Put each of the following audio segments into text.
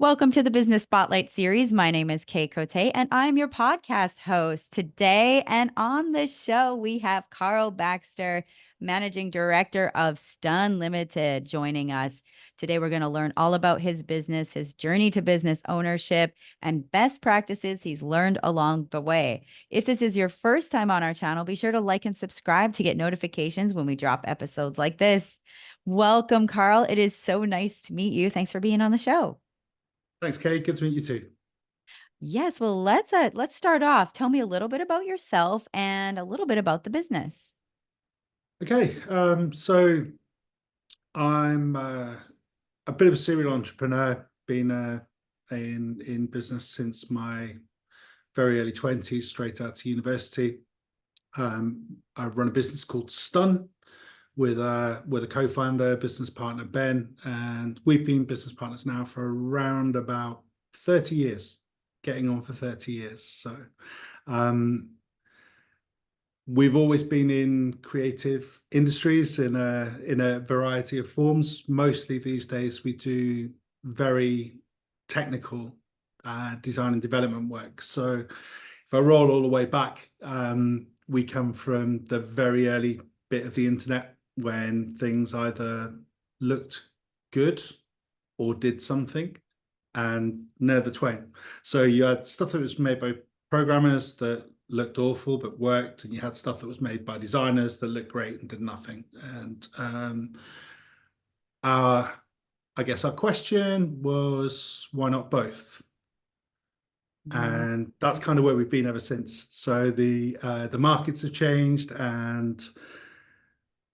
Welcome to the Business Spotlight series. My name is Kay Cote, and I'm your podcast host today. And on the show, we have Karl Baxter, Managing Director of Stunn Limited, joining us. Today, we're going to learn all about his business, his journey to business ownership, and best practices he's learned along the way. If this is your first time on our channel, be sure to like and subscribe to get notifications when we drop episodes like this. Welcome, Karl. It is so nice to meet you. Thanks for being on the show. Thanks, Kay. Good to meet you too. Yes, well, let's start off. Tell me a little bit about yourself and a little bit about the business. Okay, so I'm a bit of a serial entrepreneur. Been in business since my very early 20s, straight out to university. I run a business called Stunn with a co-founder, business partner Ben, and we've been business partners now for around about 30 years, getting on for 30 years. So um, we've always been in creative industries in a variety of forms. Mostly these days, we do very technical design and development work. So if I roll all the way back, we come from the very early bit of the internet when things either looked good or did something, and near the twain. So you had stuff that was made by programmers that looked awful but worked, and you had stuff that was made by designers that looked great and did nothing. And our, I guess our question was, why not both? Mm. And that's kind of where we've been ever since. So the markets have changed, and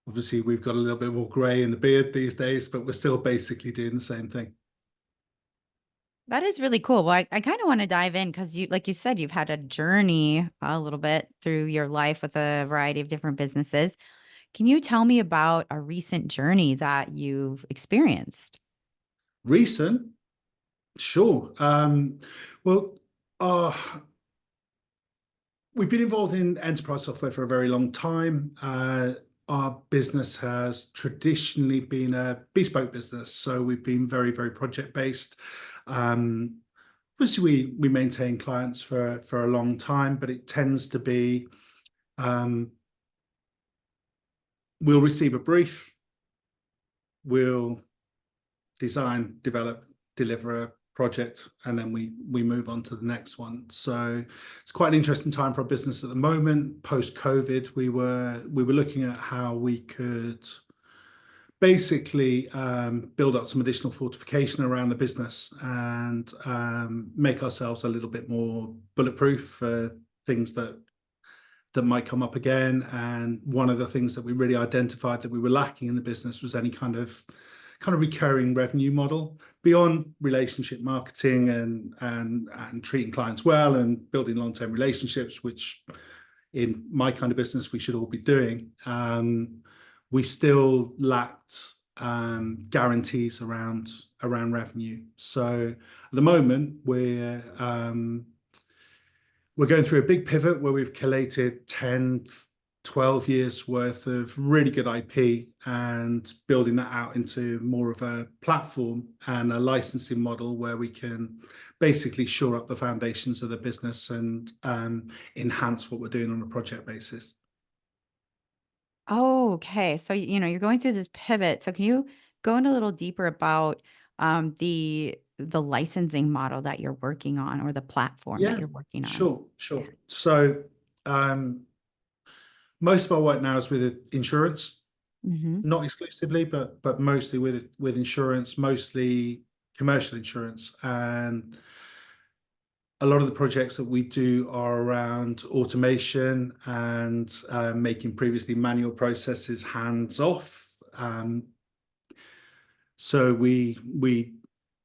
obviously we've got a little bit more grey in the beard these days, but we're still basically doing the same thing. That is really cool. Well, I kind of want to dive in because like you said, you've had a journey a little bit through your life with a variety of different businesses. Can you tell me about a recent journey that you've experienced? Recent, sure. Well, uh, we've been involved in enterprise software for a very long time. Our business has traditionally been a bespoke business, so we've been very, very project based. Um, Obviously, we maintain clients for a long time, but it tends to be um, we'll receive a brief, we'll design, develop, deliver a project, and then we move on to the next one. So it's quite an interesting time for our business at the moment. Post COVID, we were looking at how we could basically build up some additional fortification around the business and make ourselves a little bit more bulletproof for things that might come up again. And one of the things that we really identified that we were lacking in the business was any kind of recurring revenue model beyond relationship marketing and treating clients well and building long-term relationships, which in my kind of business we should all be doing. We still lacked guarantees around revenue. So at the moment we're going through a big pivot where we've collated 10, 12 years worth of really good IP and building that out into more of a platform and a licensing model where we can basically shore up the foundations of the business and enhance what we're doing on a project basis. Oh, okay. So, you're going through this pivot. So can you go in a little deeper about the licensing model that you're working on or the platform that Yeah, you're working on? sure, Yeah. sure. So most of our work now is with insurance, Hmm. not exclusively, but mostly with insurance, mostly commercial insurance. And a lot of the projects that we do are around automation and making previously manual processes hands off. So we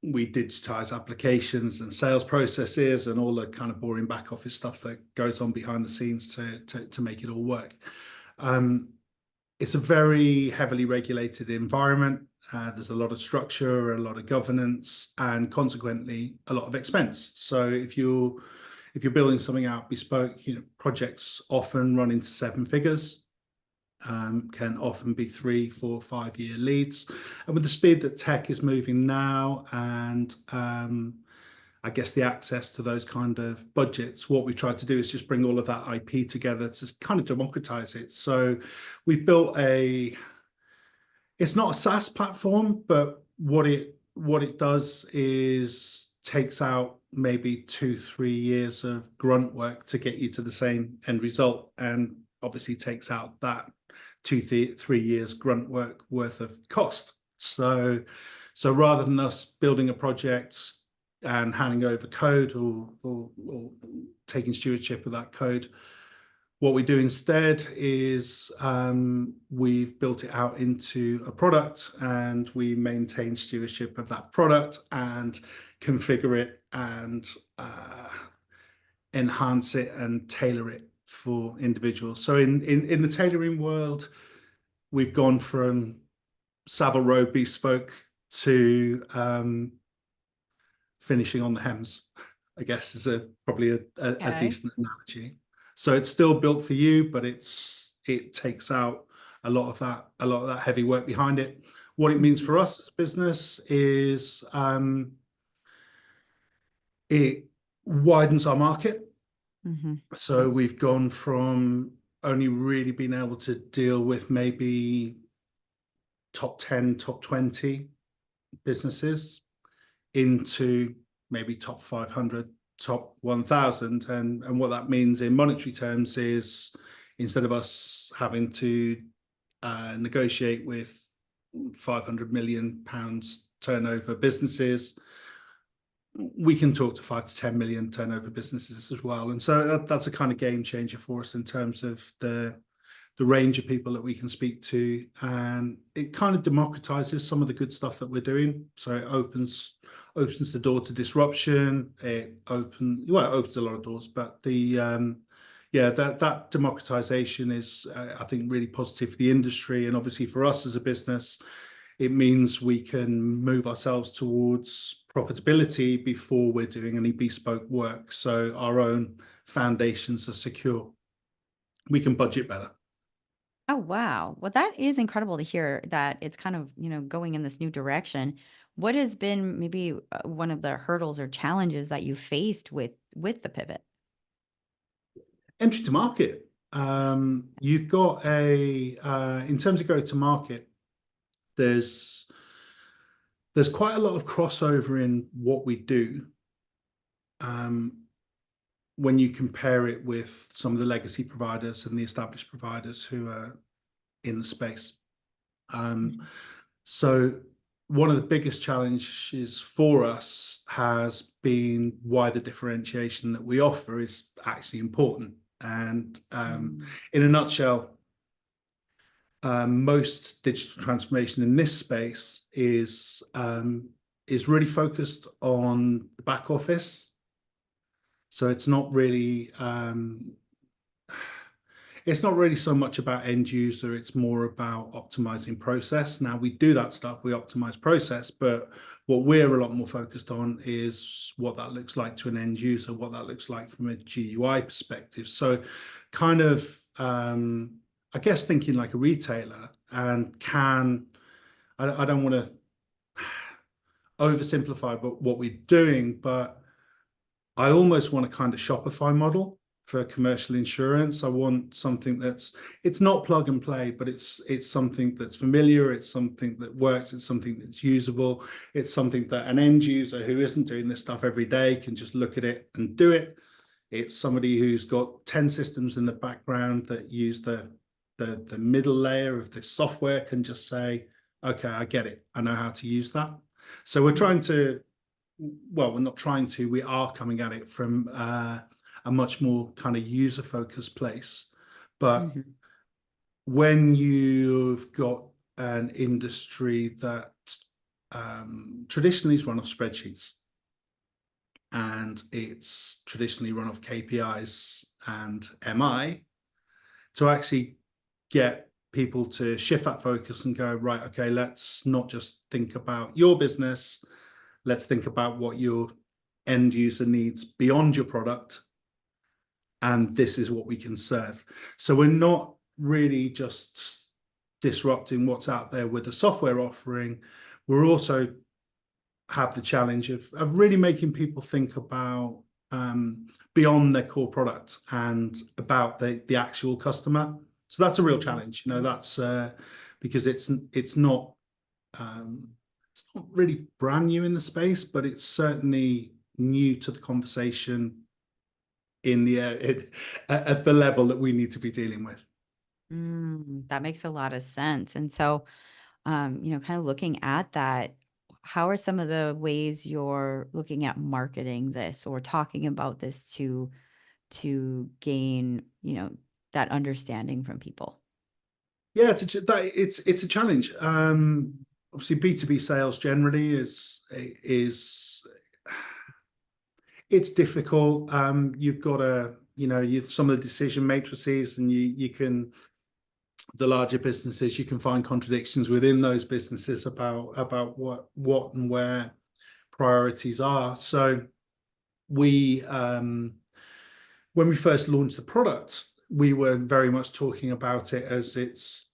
digitize applications and sales processes and all the kind of boring back office stuff that goes on behind the scenes to make it all work. It's a very heavily regulated environment. There's a lot of structure, a lot of governance, and consequently a lot of expense. So if you're building something out bespoke, projects often run into seven figures. can often be 3, 4, 5 year leads. And with the speed that tech is moving now, and I guess the access to those kind of budgets, what we tried to do is just bring all of that IP together to kind of democratize it. So we've built it's not a SaaS platform, but what it does is takes out maybe 2, 3 years of grunt work to get you to the same end result, and obviously takes out that 2, 3 years grunt work worth of cost. So rather than us building a project and handing over code or taking stewardship of that code, what we do instead is we've built it out into a product, and we maintain stewardship of that product and configure it and enhance it and tailor it for individuals. So in the tailoring world, we've gone from Savile Row bespoke to finishing on the hems, I guess is probably a Okay. decent analogy. So it's still built for you, but it takes out a lot of that heavy work behind it. What it means Mhm. for us as a business is it widens our market. Mhm. So we've gone from only really being able to deal with maybe top 10, top 20 businesses into maybe top 500, top 1,000. And what that means in monetary terms is, instead of us having to negotiate with 500 million pounds turnover businesses, we can talk to 5 to 10 million turnover businesses as well. And so that's a kind of game changer for us in terms of the range of people that we can speak to, and it kind of democratizes some of the good stuff that we're doing. So it opens the door to disruption. It opens a lot of doors, but that democratization is, I think, really positive for the industry, and obviously for us as a business, it means we can move ourselves towards profitability before we're doing any bespoke work. So our own foundations are secure. We can budget better. Oh, wow. Well, that is incredible to hear that it's kind of, going in this new direction. What has been maybe one of the hurdles or challenges that you faced with the pivot? Entry to market. You've got in terms of go to market, there's quite a lot of crossover in what we do, um, when you compare it with some of the legacy providers and the established providers who are in the space. Um, Mhm. so one of the biggest challenges for us has been why the differentiation that we offer is actually important. And Mm. in a nutshell, most digital transformation in this space is really focused on the back office. So it's not really so much about end user. It's more about optimizing process. Now we do that stuff, we optimize process, but what we're a lot more focused on is what that looks like to an end user, what that looks like from a GUI perspective. So kind of, I guess, thinking like a retailer, and I don't want to oversimplify but what we're doing, but I almost want a kind of Shopify model for commercial insurance. I want something it's not plug and play, but it's something that's familiar, it's something that works, it's something that's usable, it's something that an end user who isn't doing this stuff every day can just look at it and do it. It's somebody who's got 10 systems in the background that use the middle layer of this software can just say, okay, I get it. I know how to use that. So we're not trying to, we are coming at it from a much more kind of user focused place. But Mhm. when you've got an industry that traditionally is run off spreadsheets, and it's traditionally run off KPIs and MI, to actually get people to shift that focus and go, right, okay, let's not just think about your business, let's think about what your end user needs beyond your product, and this is what we can serve. So we're not really just disrupting what's out there with the software offering, we're also have the challenge of really making people think about beyond their core product and about the actual customer. So that's a real challenge. You know, that's because um, it's not really brand new in the space, but it's certainly new to the conversation in the at the level that we need to be dealing with. That makes a lot of sense. And so, kind of looking at that, how are some of the ways you're looking at marketing this or talking about this to gain, that understanding from people? Yeah, it's a challenge. Obviously, B2B sales generally is it's difficult. You've got to, some of the decision matrices, and you can the larger businesses, you can find contradictions within those businesses about what and where priorities are. So we when we first launched the product, we were very much talking about it as its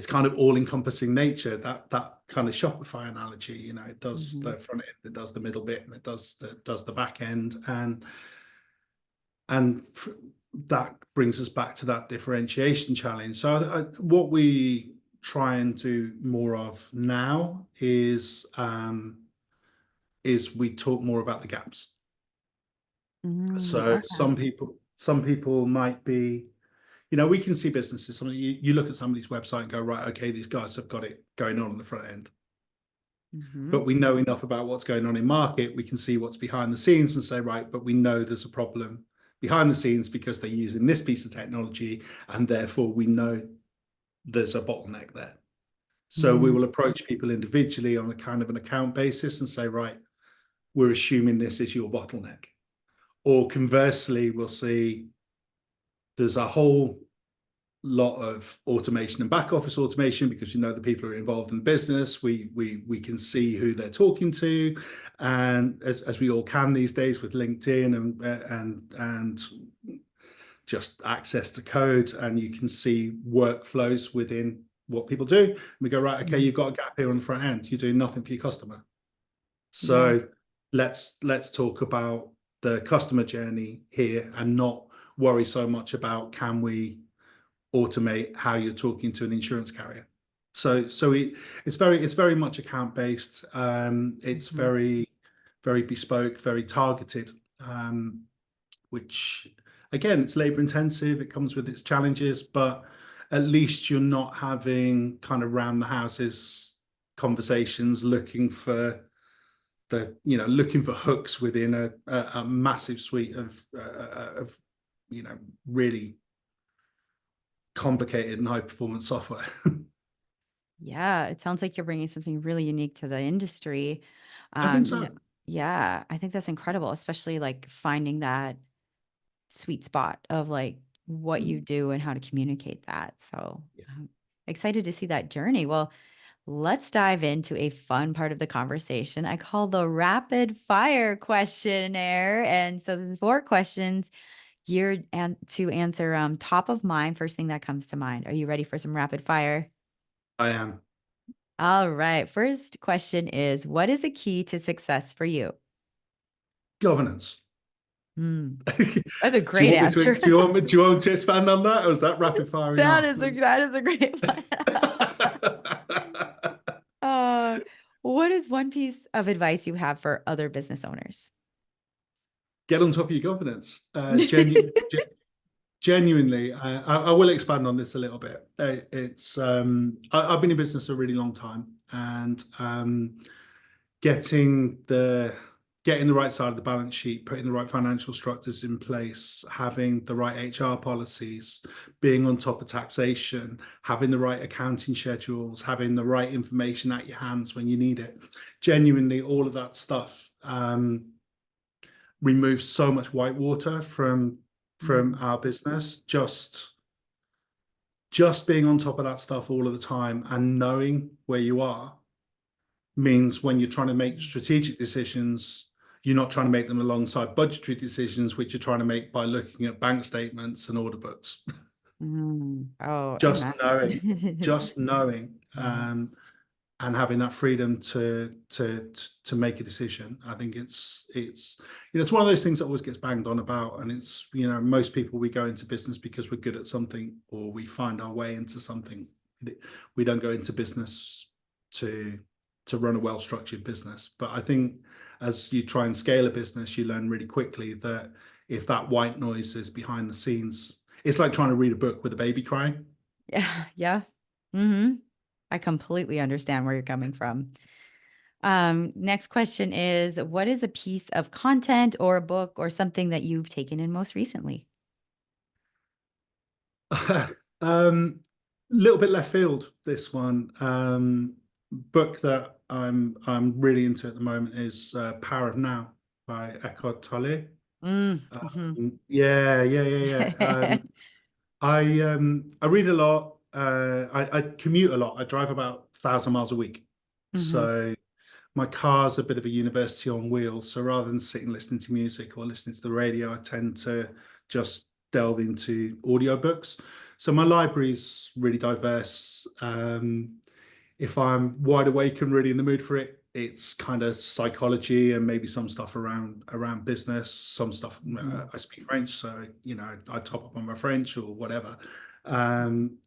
kind of all-encompassing nature, that kind of Shopify analogy. It does Hmm. the front end, it does the middle bit, and it does the back end, and that brings us back to that differentiation challenge. So what we try and do more of now is we talk more about the gaps. So Okay. some people might be, we can see businesses. You look at somebody's website and go, right, okay, these guys have got it going on the front end, Hmm. but we know enough about what's going on in market. We can see what's behind the scenes and say, right, but we know there's a problem behind the scenes because they're using this piece of technology, and therefore we know there's a bottleneck there. So we will approach people individually on a kind of an account basis and say, right, we're assuming this is your bottleneck. Or conversely, we'll see there's a whole lot of automation and back office automation because the people who are involved in business. We can see who they're talking to, and as we all can these days with LinkedIn and just access to code, and you can see workflows within what people do. And we go, right, okay, Hmm. you've got a gap here on the front end. You're doing nothing for your customer. Yeah. So let's talk about the customer journey here and not worry so much about can we automate how you're talking to an insurance carrier. It's very much account based. It's Hmm. very bespoke, very targeted. Which again, it's labor intensive. It comes with its challenges, but at least you're not having kind of round the houses conversations looking for hooks within a massive suite of really complicated and high performance software. Yeah, it sounds like you're bringing something really unique to the industry. I think You know, so. yeah, I think that's incredible, especially like finding that sweet spot of like what you do and how to communicate that. So Yeah, I'm excited to see that journey. Well, let's dive into a fun part of the conversation I call the rapid fire questionnaire. And so this is 4 questions geared and to answer top of mind, first thing that comes to mind. Are you ready for some rapid fire? I am. All right. First question is, what is a key to success for you? Governance. Hmm, do that's a you great want me to answer. do you want me to expand on that, or is that rapid fire That enough? is a great one. uh, what is one piece of advice you have for other business owners? Get on top of your governance. Genuinely, I will expand on this a little bit. I've been in business a really long time, and getting the getting the right side of the balance sheet, putting the right financial structures in place, having the right HR policies, being on top of taxation, having the right accounting schedules, having the right information at your hands when you need it. Genuinely, all of that stuff removes so much whitewater from Mhm. our business. Just being on top of that stuff all of the time and knowing where you are means when you're trying to make strategic decisions, you're not trying to make them alongside budgetary decisions, which you're trying to make by looking at bank statements and order books. Oh, Just knowing, amen. just knowing, Yeah. and having that freedom to make a decision. I think it's one of those things that always gets banged on about, and it's most people, we go into business because we're good at something or we find our way into something. We don't go into business to run a well structured business. But I think as you try and scale a business, you learn really quickly that if that white noise is behind the scenes, it's like trying to read a book with a baby crying. Yeah. Yeah. hmm I completely understand where you're coming from. Next question is, what is a piece of content or a book or something that you've taken in most recently? Little bit left field, this one. Book that I'm really into at the moment is Power of Now by Eckhart Tolle. Mm-hmm. Yeah, yeah, yeah, yeah. I read a lot. I commute a lot. I drive about 1,000 miles a week. hmm So my car's a bit of a university on wheels. So rather than sitting listening to music or listening to the radio, I tend to just delve into audiobooks. So my library's really diverse. If I'm wide awake and really in the mood for it, it's kind of psychology and maybe some stuff around business, some stuff. hmm I speak French, so I top up on my French or whatever. Um,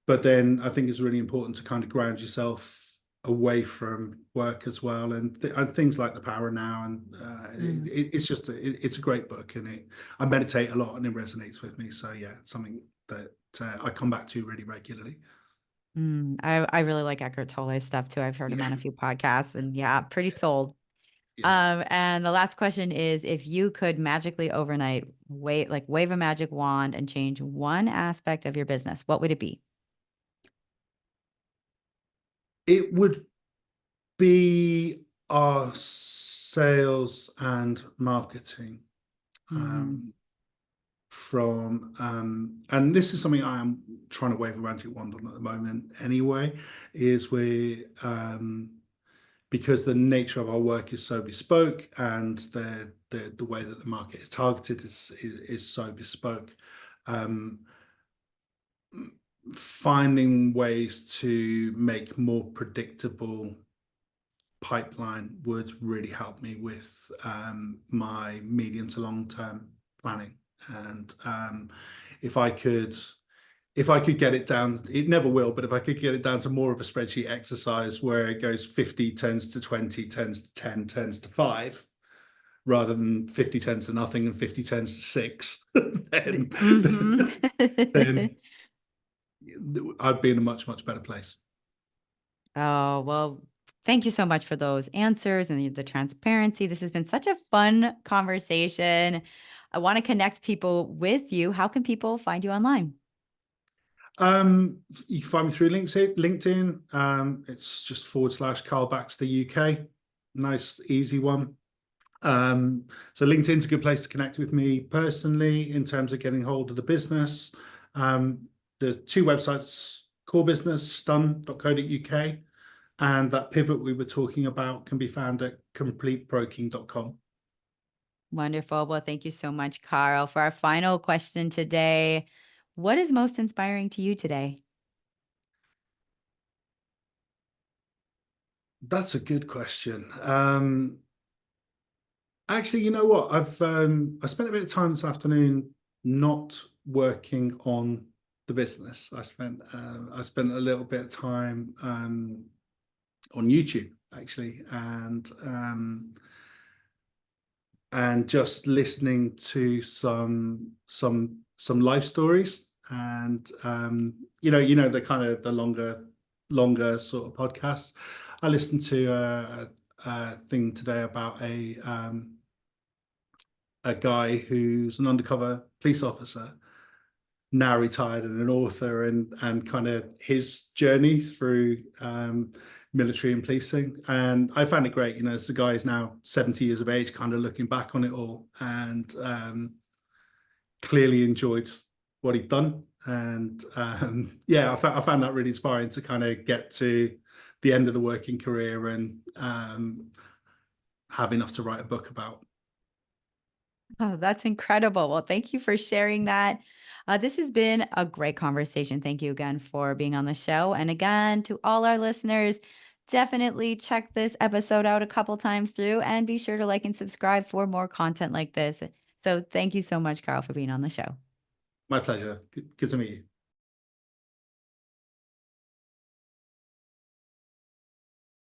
but then I think it's really important to kind of ground yourself away from work as well, and things like The Power Now, and it's just it's a great book, and I meditate a lot, and it resonates with me. So yeah, it's something that I come back to really regularly. I really like Eckhart Tolle's stuff too. I've heard him Yeah, on a few podcasts and yeah, pretty sold. yeah. And the last question is, if you could magically overnight wave a magic wand and change one aspect of your business, what would it be? It would be our sales and marketing. hmm Um, and this is something I am trying to wave a magic wand on at the moment anyway, is because the nature of our work is so bespoke, and the way that the market is targeted is so bespoke. um, Finding ways to make more predictable pipeline would really help me with my medium to long term planning. And if I could, if I could get it down, it never will, but if I could get it down to more of a spreadsheet exercise where it goes 50 turns to 20, turns to 10, turns to 5, rather than 50 turns to nothing and 50 turns to 6, then, hmm then I'd be in a much, much better place. Oh, well, thank you so much for those answers and the transparency. This has been such a fun conversation. I want to connect people with you. How can people find you online? You can find me through LinkedIn. It's just /Karl Baxter UK. Nice, easy one. So LinkedIn's a good place to connect with me personally in terms of getting hold of the business. There's two websites: core business, Stunn.co.uk, and that pivot we were talking about can be found at completebroking.com. Wonderful. Well, thank you so much, Carl. For our final question today, what is most inspiring to you today? That's a good question. Actually, you know what? I spent a bit of time this afternoon not working on the business. I spent a little bit of time on YouTube actually, and just listening to some life stories, and the kind of the longer sort of podcasts. I listened to a thing today about a guy who's an undercover police officer, now retired, and an author, and kind of his journey through military and policing. And I found it great. As the guy is now 70 years of age, kind of looking back on it all, and clearly enjoyed what he'd done. And yeah, I found that really inspiring to kind of get to the end of the working career and have enough to write a book about. Oh, that's incredible. Well, thank you for sharing that. This has been a great conversation. Thank you again for being on the show. And again, to all our listeners, definitely check this episode out a couple times through and be sure to like and subscribe for more content like this. So thank you so much, Carl, for being on the show. My pleasure. Good to meet you.